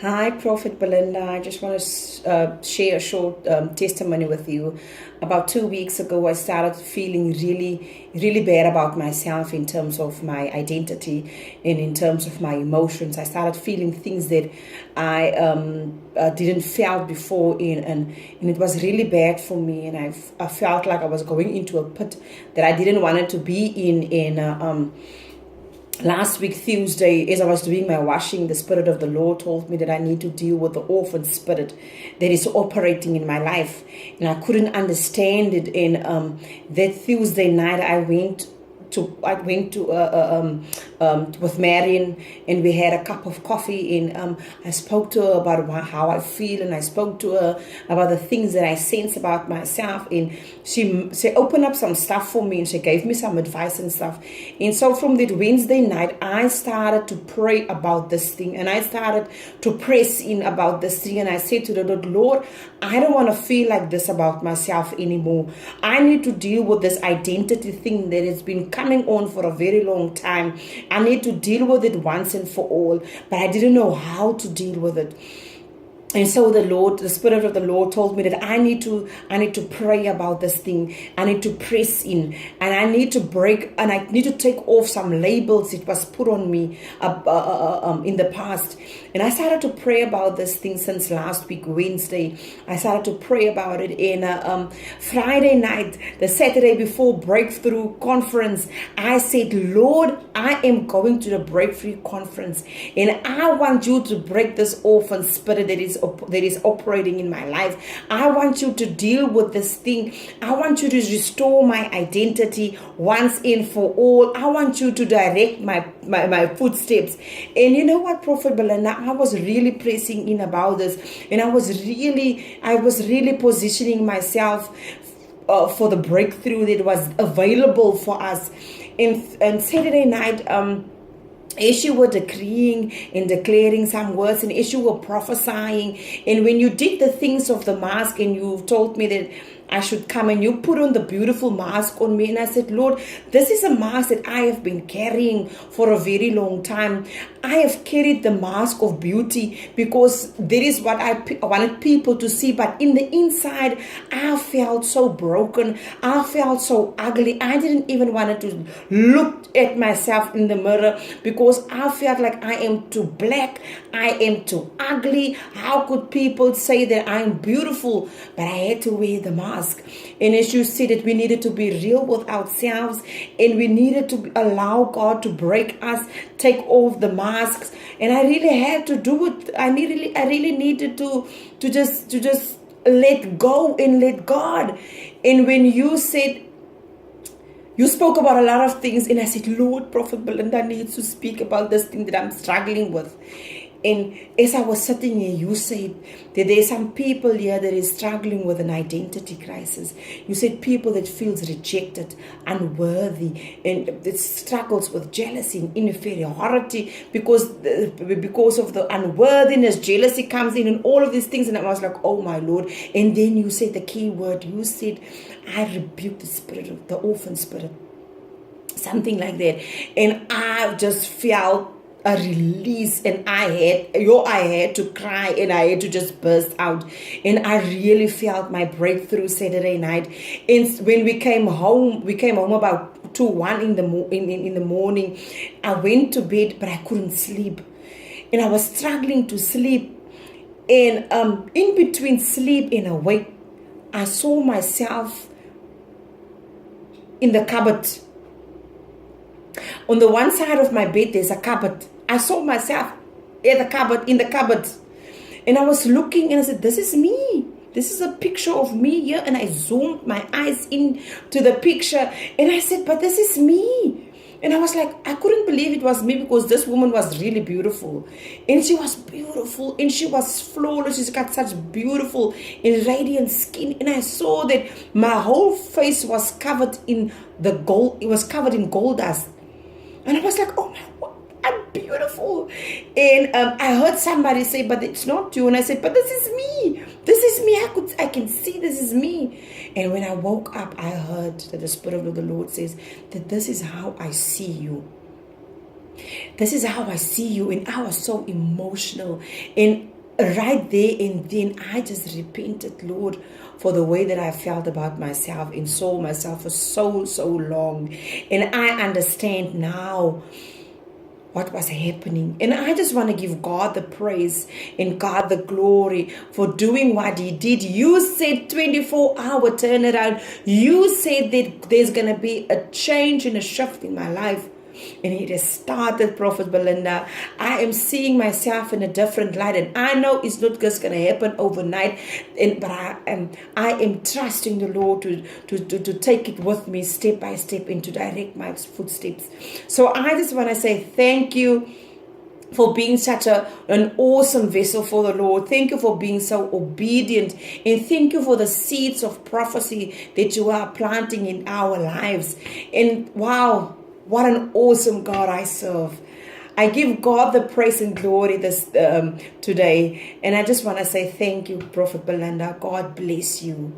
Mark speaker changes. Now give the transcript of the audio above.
Speaker 1: Hi, Prophet Belinda. I just want to share a short testimony with you. About 2 weeks ago, I started feeling really bad about myself in terms of my identity and in terms of my emotions. I started feeling things that I didn't felt before, and it was really bad for me. And I felt like I was going into a pit that I didn't want it to be in. Last week, Tuesday, as I was doing my washing, the Spirit of the Lord told me that I need to deal with the orphan spirit that is operating in my life. And I couldn't understand it. And that Tuesday night, I went to with Marion, and we had a cup of coffee, and I spoke to her about how I feel, and I spoke to her about the things that I sense about myself, and she opened up some stuff for me, and she gave me some advice and stuff. And so from that Wednesday night, I started to pray about this thing, and I started to press in about this thing, and I said to the Lord, I don't want to feel like this about myself anymore. I need to deal with this identity thing that has been coming on for a very long time. I need to deal with it once and for all, but I didn't know how to deal with it. And so the Spirit of the Lord told me that I need to pray about this thing. I need to press in, and I need to break, and I need to take off some labels it was put on me in the past. And I started to pray about this thing since last week, Wednesday. I started to pray about it. In Friday night, the Saturday before Breakthrough Conference, I said, Lord, I am going to the Breakthrough Conference, and I want you to break this orphan spirit that is operating in my life. I want you to deal with this thing. I want you to restore my identity once and for all. I want you to direct my footsteps. And you know what, Prophet Belinda, I was really pressing in about this, and I was really positioning myself for the breakthrough that was available for us. And Saturday night, as you were decreeing and declaring some words, and as you were prophesying, and when you did the things of the mask, and you told me that I should come, and you put on the beautiful mask on me, and I said, Lord, this is a mask that I have been carrying for a very long time. I have carried the mask of beauty because that is what I wanted people to see, but in the inside, I felt so broken. I felt so ugly. I didn't even want to look at myself in the mirror because I felt like I am too black. I am too ugly. How could people say that I'm beautiful? But I had to wear the mask. And as you said, that we needed to be real with ourselves, and we needed to allow God to break us, take off the masks. And I really had to do it. I really needed to just let go and let God. And when you said, you spoke about a lot of things, and I said, Lord, Prophet Belinda needs to speak about this thing that I'm struggling with. And as I was sitting here, you said that there are some people here that is struggling with an identity crisis. You said people that feels rejected, unworthy, and that struggles with jealousy and inferiority because of the unworthiness. Jealousy comes in, and all of these things. And I was like, oh my Lord. And then you said the key word. You said, I rebuke the spirit of the orphan spirit. Something like that. And I just felt a release, and I had to cry, and I had to just burst out. And I really felt my breakthrough Saturday night. And when we came home about 2-1 in the morning. I went to bed, but I couldn't sleep, and I was struggling to sleep. And in between sleep and awake, I saw myself in the cupboard. On the one side of my bed, there's a cupboard. I saw myself in the cupboard. And I was looking, and I said, this is me. This is a picture of me here. And I zoomed my eyes into the picture. And I said, but this is me. And I was like, I couldn't believe it was me, because this woman was really beautiful. And she was beautiful, and she was flawless. She's got such beautiful and radiant skin. And I saw that my whole face was covered in the gold. It was covered in gold dust. And I was like, oh my God, I'm beautiful. And I heard somebody say, but it's not you. And I said, but this is me. This is me. I can see this is me. And when I woke up, I heard that the Spirit of the Lord says that this is how I see you. This is how I see you. And I was so emotional. And right there and then, I just repented, Lord, for the way that I felt about myself and saw myself for so long. And I understand now what was happening. And I just want to give God the praise and God the glory for doing what He did. You said 24-hour turnaround. You said that there's going to be a change and a shift in my life. And it has started, Prophet Belinda. I am seeing myself in a different light, and I know it's not just going to happen overnight. But I am trusting the Lord to take it with me step by step and to direct my footsteps. So I just want to say thank you for being such an awesome vessel for the Lord. Thank you for being so obedient. And thank you for the seeds of prophecy that you are planting in our lives. And wow, what an awesome God I serve. I give God the praise and glory today. And I just want to say thank you, Prophet Belinda. God bless you.